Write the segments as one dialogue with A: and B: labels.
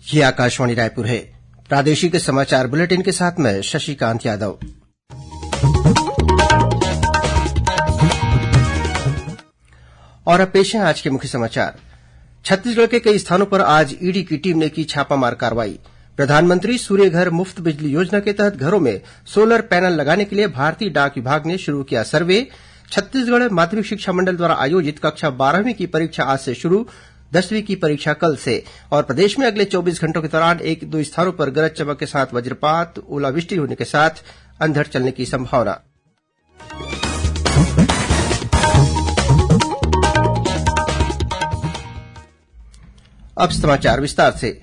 A: ये आकाशवाणी रायपुर है। प्रादेशिक समाचार बुलेटिन के साथ मैं शशिकांत यादव। और अब पेश है आज के मुख्य समाचार। छत्तीसगढ़ के कई स्थानों पर आज ईडी की टीम ने की छापामार कार्रवाई। प्रधानमंत्री सूर्य घर मुफ्त बिजली योजना के तहत घरों में सोलर पैनल लगाने के लिए भारतीय डाक विभाग ने शुरू किया सर्वे। छत्तीसगढ़ माध्यमिक शिक्षा मंडल द्वारा आयोजित कक्षा 12वीं की परीक्षा आज से शुरू, 10वीं की परीक्षा कल से। और प्रदेश में अगले 24 घंटों के दौरान 1-2 स्थानों पर गरज चमक के साथ वज्रपात, ओलावृष्टि होने के साथ अंधड़ चलने की संभावना। अब समाचार विस्तार से।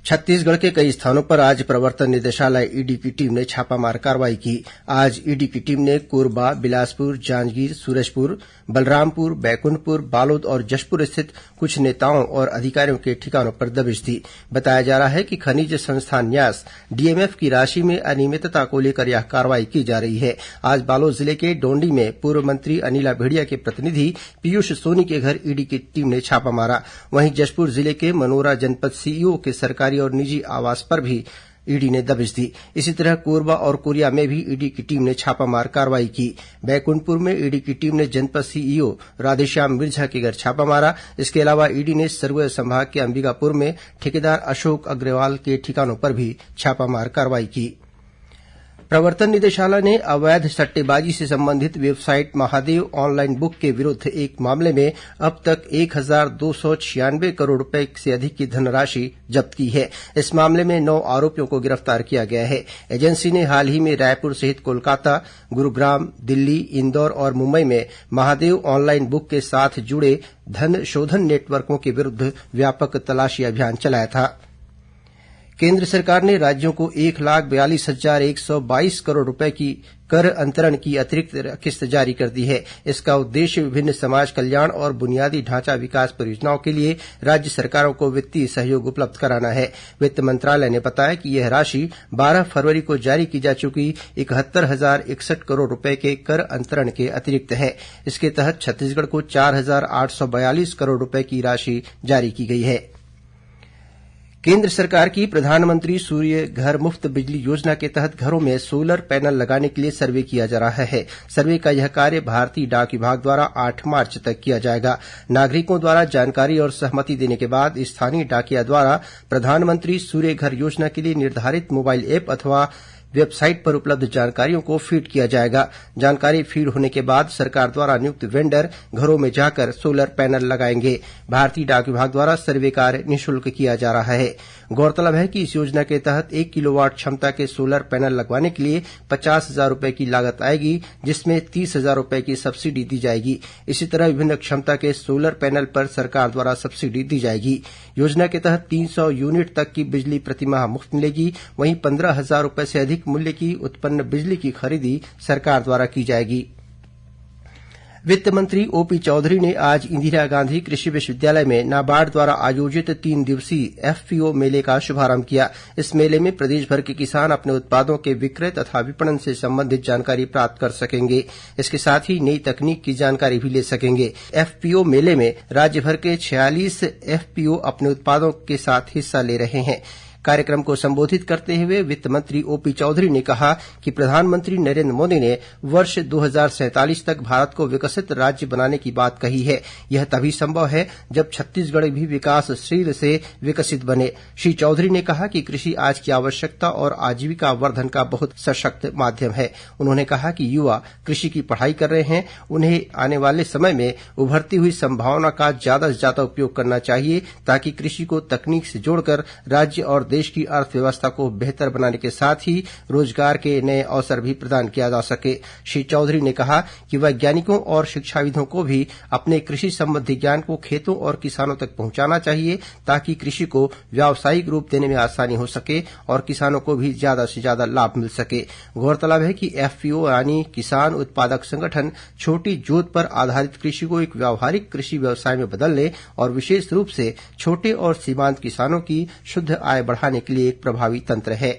A: छत्तीसगढ़ के कई स्थानों पर आज प्रवर्तन निदेशालय ईडी की टीम ने छापामार कार्रवाई की। आज ईडी की टीम ने कोरबा, बिलासपुर, जांजगीर, सूरजपुर, बलरामपुर, बैकुंठपुर, बालोद और जशपुर स्थित कुछ नेताओं और अधिकारियों के ठिकानों पर दबिश दी। बताया जा रहा है कि खनिज संस्थान न्यास डीएमएफ की राशि में अनियमितता को लेकर यह कार्रवाई की जा रही है। आज बालोद जिले के डोंडी में पूर्व मंत्री अनिला भेड़िया के प्रतिनिधि पीयूष सोनी के घर ईडी की टीम ने छापा मारा। वहीं जशपुर जिले के मनोरा जनपद सीईओ के सरकारी और निजी आवास पर भी ईडी ने दबिश दी। इसी तरह कोरबा और कोरिया में भी ईडी की टीम ने छापामार कार्रवाई की। बैकुंठपुर में ईडी की टीम ने जनपद सीईओ राधेश्याम मिर्झा के घर छापा मारा। इसके अलावा ईडी ने सरगुजा संभाग के अंबिकापुर में ठेकेदार अशोक अग्रवाल के ठिकानों पर भी छापामार कार्रवाई की। प्रवर्तन निदेशालय ने अवैध सट्टेबाजी से संबंधित वेबसाइट महादेव ऑनलाइन बुक के विरुद्ध एक मामले में अब तक 1,296 करोड़ रुपए से अधिक की धनराशि जब्त की है। इस मामले में 9 आरोपियों को गिरफ्तार किया गया है। एजेंसी ने हाल ही में रायपुर सहित कोलकाता, गुरुग्राम, दिल्ली, इंदौर और मुंबई में महादेव ऑनलाइन बुक के साथ जुड़े धन शोधन नेटवर्कों के विरुद्ध व्यापक तलाशी अभियान चलाया था। केंद्र सरकार ने राज्यों को 1,42,122 करोड़ रुपए की कर अंतरण की अतिरिक्त किस्त जारी कर दी है। इसका उद्देश्य विभिन्न समाज कल्याण और बुनियादी ढांचा विकास परियोजनाओं के लिए राज्य सरकारों को वित्तीय सहयोग उपलब्ध कराना है। वित्त मंत्रालय ने बताया कि यह राशि 12 फरवरी को जारी की जा चुकी 71,061 करोड़ रुपए के कर अंतरण के अतिरिक्त है। इसके तहत छत्तीसगढ़ को 4,842 करोड़ रुपए की राशि जारी की गई है। केंद्र सरकार की प्रधानमंत्री सूर्य घर मुफ्त बिजली योजना के तहत घरों में सोलर पैनल लगाने के लिए सर्वे किया जा रहा है। सर्वे का यह कार्य भारतीय डाक विभाग द्वारा 8 मार्च तक किया जाएगा। नागरिकों द्वारा जानकारी और सहमति देने के बाद स्थानीय डाकिया द्वारा प्रधानमंत्री सूर्य घर योजना के लिए निर्धारित मोबाइल ऐप अथवा वेबसाइट पर उपलब्ध जानकारियों को फीड किया जाएगा। जानकारी फीड होने के बाद सरकार द्वारा नियुक्त वेंडर घरों में जाकर सोलर पैनल लगाएंगे। भारतीय डाक विभाग द्वारा सर्वे कार्य निःशुल्क किया जा रहा है। गौरतलब है कि इस योजना के तहत 1 किलोवाट क्षमता के सोलर पैनल लगवाने के लिए 50,000 रुपए की लागत आएगी, जिसमें 30,000 रुपए की सब्सिडी दी जाएगी। इसी तरह विभिन्न क्षमता के सोलर पैनल पर सरकार द्वारा सब्सिडी दी जाएगी। योजना के तहत 300 यूनिट तक की बिजली प्रतिमाह मुफ्त मिलेगी। वहीं 15,000 रुपए से अधिक मूल्य की उत्पन्न बिजली की खरीदी सरकार द्वारा की जाएगी। वित्त मंत्री ओपी चौधरी ने आज इंदिरा गांधी कृषि विश्वविद्यालय में नाबार्ड द्वारा आयोजित 3 दिवसीय एफपीओ मेले का शुभारंभ किया। इस मेले में प्रदेश भर के किसान अपने उत्पादों के विक्रय तथा विपणन से संबंधित जानकारी प्राप्त कर सकेंगे। इसके साथ ही नई तकनीक की जानकारी भी ले सकेंगे। एफपीओ मेले में राज्य भर के 46 एफपीओ अपने उत्पादों के साथ हिस्सा ले रहे हैं। कार्यक्रम को संबोधित करते हुए वित्त मंत्री ओपी चौधरी ने कहा कि प्रधानमंत्री नरेंद्र मोदी ने वर्ष 2047 तक भारत को विकसित राज्य बनाने की बात कही है। यह तभी संभव है जब छत्तीसगढ़ भी विकासशील से विकसित बने। श्री चौधरी ने कहा कि कृषि आज की आवश्यकता और आजीविका वर्धन का बहुत सशक्त माध्यम है। उन्होंने कहा कि युवा कृषि की पढ़ाई कर रहे हैं, उन्हें आने वाले समय में उभरती हुई संभावना का ज्यादा से ज्यादा उपयोग करना चाहिए ताकि कृषि को तकनीक से जोड़कर राज्य और देश की अर्थव्यवस्था को बेहतर बनाने के साथ ही रोजगार के नए अवसर भी प्रदान किया जा सके। श्री चौधरी ने कहा कि वैज्ञानिकों और शिक्षाविदों को भी अपने कृषि संबंधी ज्ञान को खेतों और किसानों तक पहुंचाना चाहिए ताकि कृषि को व्यावसायिक रूप देने में आसानी हो सके और किसानों को भी ज्यादा से ज्यादा लाभ मिल सके। गौरतलब है कि एफपीओ यानी किसान उत्पादक संगठन छोटी जोत पर आधारित कृषि को एक व्यावहारिक कृषि व्यवसाय में बदलने और विशेष रूप से छोटे और सीमांत किसानों की शुद्ध आय बढ़ाने के लिए एक प्रभावी तंत्र है।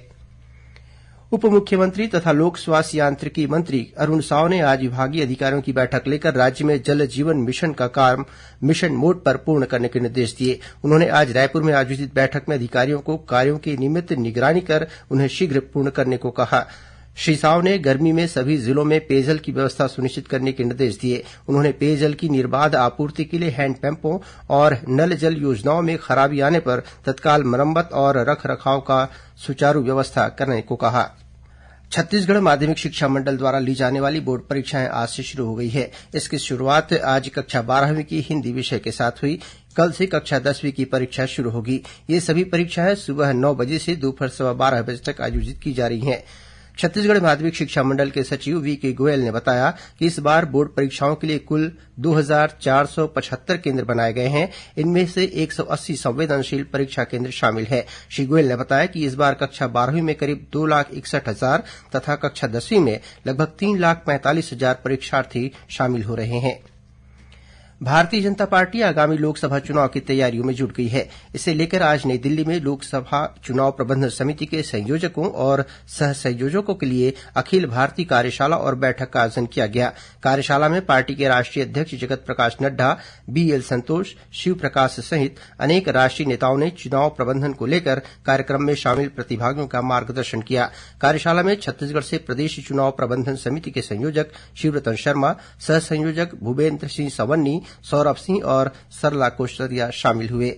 A: उप मुख्यमंत्री तथा लोक स्वास्थ्य यांत्रिकी मंत्री अरुण साव ने आज विभागीय अधिकारियों की बैठक लेकर राज्य में जल जीवन मिशन का काम मिशन मोड पर पूर्ण करने के निर्देश दिए। उन्होंने आज रायपुर में आयोजित बैठक में अधिकारियों को कार्यों की नियमित निगरानी कर उन्हें शीघ्र पूर्ण करने को कहा। श्री साव ने गर्मी में सभी जिलों में पेयजल की व्यवस्था सुनिश्चित करने के निर्देश दिए। उन्होंने पेयजल की निर्बाध आपूर्ति के लिए हैंडपंपों और नल जल योजनाओं में खराबी आने पर तत्काल मरम्मत और रखरखाव का सुचारू व्यवस्था करने को कहा। छत्तीसगढ़ माध्यमिक शिक्षा मंडल द्वारा ली जाने वाली बोर्ड परीक्षाएं आज से शुरू हो गई है। इसकी शुरुआत आज कक्षा 12वीं की हिंदी विषय के साथ हुई। कल से कक्षा 10वीं की परीक्षा शुरू होगी। ये सभी परीक्षाएं सुबह 9 बजे से दोपहर 12:15 बजे तक आयोजित की जा रही हैं। छत्तीसगढ़ माध्यमिक शिक्षा मंडल के सचिव वीके गोयल ने बताया कि इस बार बोर्ड परीक्षाओं के लिए कुल 2475 केन्द्र बनाए गए हैं। इनमें से 180 संवेदनशील परीक्षा केन्द्र शामिल हैं। श्री गोयल ने बताया कि इस बार कक्षा 12वीं में करीब 2,61,000 तथा कक्षा 10वीं में लगभग 3,45,000 परीक्षार्थी शामिल हो रहे हैं। भारतीय जनता पार्टी आगामी लोकसभा चुनाव की तैयारियों में जुट गई है। इसे लेकर आज नई दिल्ली में लोकसभा चुनाव प्रबंधन समिति के संयोजकों और सह संयोजकों के लिए अखिल भारतीय कार्यशाला और बैठक का आयोजन किया गया। कार्यशाला में पार्टी के राष्ट्रीय अध्यक्ष जगत प्रकाश नड्डा, बीएल संतोष, शिव प्रकाश सहित अनेक राष्ट्रीय नेताओं ने चुनाव प्रबंधन को लेकर कार्यक्रम में शामिल प्रतिभागियों का मार्गदर्शन किया। कार्यशाला में छत्तीसगढ़ से प्रदेश चुनाव प्रबंधन समिति के संयोजक शिवरतन शर्मा, सह संयोजक भूपेन्द्र सिंह सवन्नी, सौरभ सिंह और सरला कोश्तरिया शामिल हुए।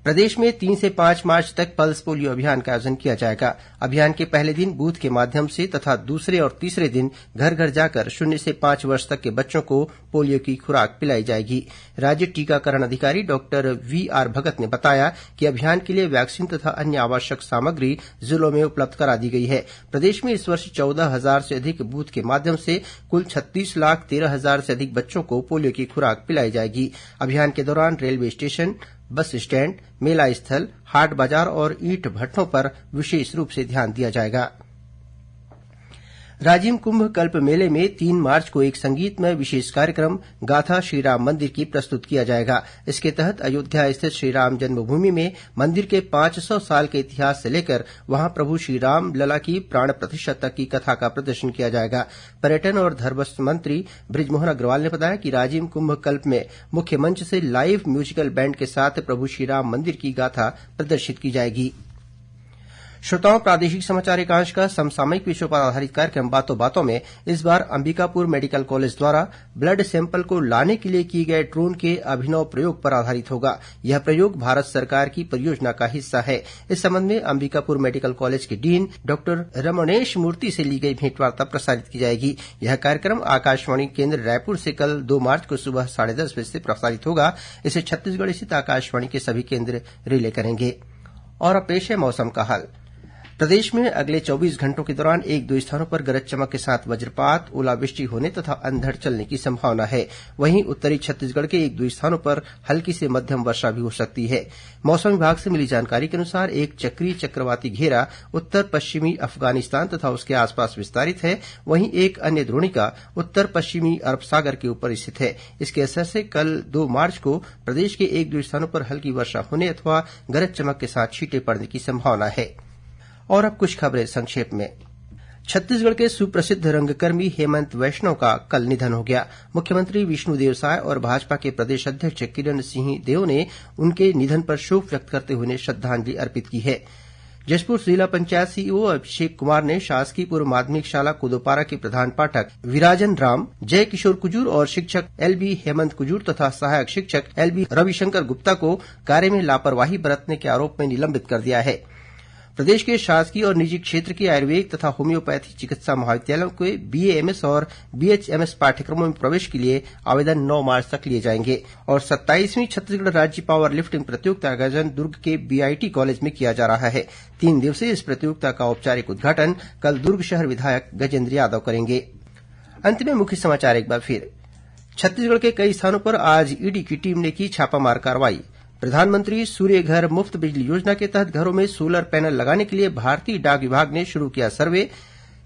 A: प्रदेश में 3 से 5 मार्च तक पल्स पोलियो अभियान का आयोजन किया जाएगा। अभियान के पहले दिन बूथ के माध्यम से तथा दूसरे और तीसरे दिन घर घर जाकर 0 से 5 वर्ष तक के बच्चों को पोलियो की खुराक पिलाई जाएगी। राज्य टीकाकरण अधिकारी डॉक्टर वीआर भगत ने बताया कि अभियान के लिए वैक्सीन तथा अन्य आवश्यक सामग्री जिलों में उपलब्ध करा दी गई है। प्रदेश में इस वर्ष 14,000 से अधिक बूथ के माध्यम से कुल 36,13,000 से अधिक बच्चों को पोलियो की खुराक पिलाई जाएगी। अभियान के दौरान रेलवे स्टेशन, बस स्टैंड, मेला स्थल, हाट बाजार और ईंट भट्ठों पर विशेष रूप से ध्यान दिया जाएगा। राजिम कुंभ कल्प मेले में 3 मार्च को एक संगीतमय विशेष कार्यक्रम गाथा श्रीराम मंदिर की प्रस्तुत किया जाएगा। इसके तहत अयोध्या स्थित श्रीराम जन्मभूमि में मंदिर के 500 साल के इतिहास से लेकर वहां प्रभु श्रीराम लला की प्राण प्रतिष्ठा तक की कथा का प्रदर्शन किया जाएगा। पर्यटन और धर्मस्व मंत्री बृजमोहन अग्रवाल ने बताया कि राजिम कुंभ कल्प में मुख्य मंच से लाइव म्यूजिकल बैंड के साथ प्रभु श्रीराम मंदिर की गाथा प्रदर्शित की जाएगी। श्रोताओं, प्रादेशिक समाचार एकांश का समसामयिक विषयों पर आधारित कार्यक्रम बातों बातों में इस बार अंबिकापुर मेडिकल कॉलेज द्वारा ब्लड सैंपल को लाने के लिए किए गए ड्रोन के अभिनव प्रयोग पर आधारित होगा। यह प्रयोग भारत सरकार की परियोजना का हिस्सा है। इस संबंध में अंबिकापुर मेडिकल कॉलेज के डीन डॉक्टर रमणेश मूर्ति से ली गई भेंटवार्ता प्रसारित की जाएगी। यह कार्यक्रम आकाशवाणी केन्द्र रायपुर से कल 2 मार्च को सुबह 10:30 बजे से प्रसारित होगा। इसे छत्तीसगढ़ स्थित आकाशवाणी के सभी केन्द्र रिले करेंगे। और अब पेश है मौसम का हाल। प्रदेश में अगले 24 घंटों के दौरान 1-2 स्थानों पर गरज चमक के साथ वज्रपात, ओलावृष्टि होने तथा अंधड़ चलने की संभावना है। वहीं उत्तरी छत्तीसगढ़ के 1-2 स्थानों पर हल्की से मध्यम वर्षा भी हो सकती है। मौसम विभाग से मिली जानकारी के अनुसार एक चक्रीय चक्रवाती घेरा उत्तर पश्चिमी अफगानिस्तान तथा उसके आसपास विस्तारित है। वहीं एक अन्य द्रोणिका उत्तर पश्चिमी अरब सागर के ऊपर स्थित है। इसके असर से कल 2 मार्च को प्रदेश के 1-2 स्थानों पर हल्की वर्षा होने अथवा गरज चमक के साथ छींटे पड़ने की संभावना है। और अब कुछ खबरें संक्षेप में। छत्तीसगढ़ के सुप्रसिद्ध रंगकर्मी हेमंत वैष्णव का कल निधन हो गया। मुख्यमंत्री विष्णुदेव साय और भाजपा के प्रदेश अध्यक्ष किरण सिंहदेव ने उनके निधन पर शोक व्यक्त करते हुए श्रद्धांजलि अर्पित की है। जशपुर जिला पंचायत सीईओ अभिषेक कुमार ने शासकीय पूर्व माध्यमिक शाला कुदोपारा के प्रधान पाठक विराजन राम, जय किशोर कुजूर और शिक्षक एलबी हेमंत कुजूर तथा सहायक शिक्षक एलबी रविशंकर गुप्ता को कार्य में लापरवाही बरतने के आरोप में निलंबित कर दिया है। प्रदेश के शासकीय और निजी क्षेत्र के आयुर्वेद तथा होम्योपैथी चिकित्सा महाविद्यालयों के बीएएमएस और बीएचएमएस पाठ्यक्रमों में प्रवेश के लिए आवेदन 9 मार्च तक लिए जाएंगे। और 27वीं छत्तीसगढ़ राज्य पावर लिफ्टिंग प्रतियोगिता का आयोजन दुर्ग के बीआईटी कॉलेज में किया जा रहा है। 3 दिवसीय इस प्रतियोगिता का औपचारिक उद्घाटन कल दुर्ग शहर विधायक गजेन्द्र यादव करेंगे। अंत में मुख्य समाचार एक बार फिर। छत्तीसगढ़ के कई स्थानों पर आज ईडी की टीम ने की छापामार कार्रवाई। प्रधानमंत्री सूर्य घर मुफ्त बिजली योजना के तहत घरों में सोलर पैनल लगाने के लिए भारतीय डाक विभाग ने शुरू किया सर्वे।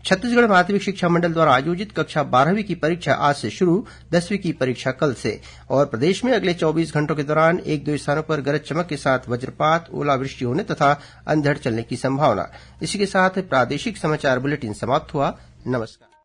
A: छत्तीसगढ़ माध्यमिक शिक्षा मंडल द्वारा आयोजित कक्षा 12वीं की परीक्षा आज से शुरू, 10वीं की परीक्षा कल से। और प्रदेश में अगले 24 घंटों के दौरान 1-2 स्थानों पर गरज चमक के साथ वज्रपात, ओलावृष्टि होने तथा अंधड़ चलने की संभावना। इसी के साथ प्रादेशिक समाचार बुलेटिन समाप्त हुआ। नमस्कार।